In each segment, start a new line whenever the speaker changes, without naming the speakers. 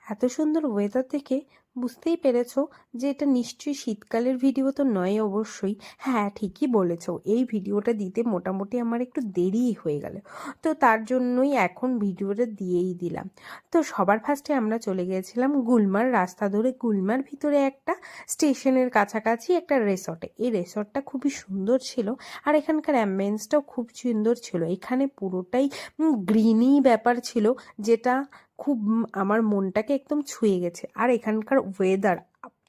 এত সুন্দর ওয়েদার দেখে বুঝতেই পেরেছো যে এটা নিশ্চয়ই শীতকালের ভিডিও তো নয় অবশ্যই। হ্যাঁ, ঠিকই বলেছো, এই ভিডিওটা দিতে মোটামুটি আমার একটু দেরিই হয়ে গেল, তো তার জন্যই এখন ভিডিওটা দিয়েই দিলাম। তো সবার ফার্স্টে আমরা চলে গিয়েছিলাম গুলমার রাস্তা ধরে, গুলমার ভিতরে একটা স্টেশনের কাছাকাছি একটা রিসর্টে। এই রিসর্টটা খুবই সুন্দর ছিল আর এখানকার অ্যাম্বিয়েন্সটাও খুব সুন্দর ছিল। এখানে পুরোটাই গ্রিনি ব্যাপার ছিল, যেটা খুব আমার মনটাকে একদম ছুঁয়ে গেছে। আর এখানকার ওয়েদার,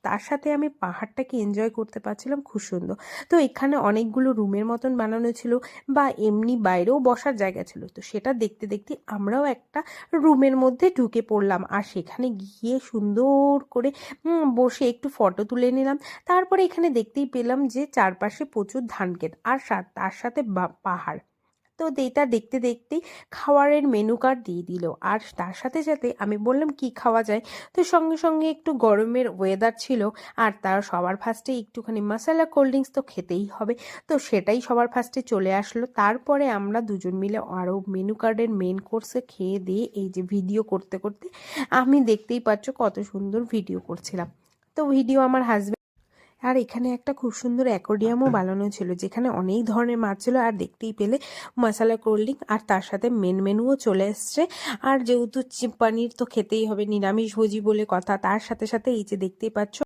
তার সাথে আমি পাহাড়টাকে এনজয় করতে পারছিলাম খুব সুন্দর। তো এখানে অনেকগুলো রুমের মতন বানানো ছিল বা এমনি বাইরেও বসার জায়গা ছিল। তো সেটা দেখতে দেখতে আমরাও একটা রুমের মধ্যে ঢুকে পড়লাম আর সেখানে গিয়ে সুন্দর করে বসে একটু ফটো তুলে নিলাম। তারপরে এখানে দেখতেই পেলাম যে চারপাশে প্রচুর ধান ক্ষেত আর তার সাথে পাহাড়। তো এটা দেখতে দেখতেই খাবারের মেনু কার্ড দিয়ে দিল আর তার সাথে সাথে আমি বললাম কি খাওয়া যায়। তো সঙ্গে সঙ্গে একটু গরমের ওয়েদার ছিল আর তার সবার ফার্স্টে একটুখানি মশলা কোল্ড ড্রিঙ্কস তো খেতেই হবে। তো সেটাই সবার ফার্স্টে চলে আসলো। তারপরে আমরা দুজন মিলে আরও মেনু কার্ডের মেন কোর্সে খেয়ে দিয়ে এই যে ভিডিও করতে করতে আমি দেখতেই পাচ্ছ কত সুন্দর ভিডিও করছিলাম। তো ভিডিও আমার হাজবেন্ড, আর এখানে একটা খুব সুন্দর অ্যাকোরিয়ামও বানানো ছিল যেখানে অনেক ধরনের মাছ ছিল। আর দেখতেই পেলে মশলা কোল্ড ড্রিঙ্ক আর তার সাথে মেনুও চলে এসছে। আর যেহেতু পনির তো খেতেই হবে, নিরামিষ ভোজি বলে কথা, তার সাথে সাথে এই যে দেখতেই পাচ্ছ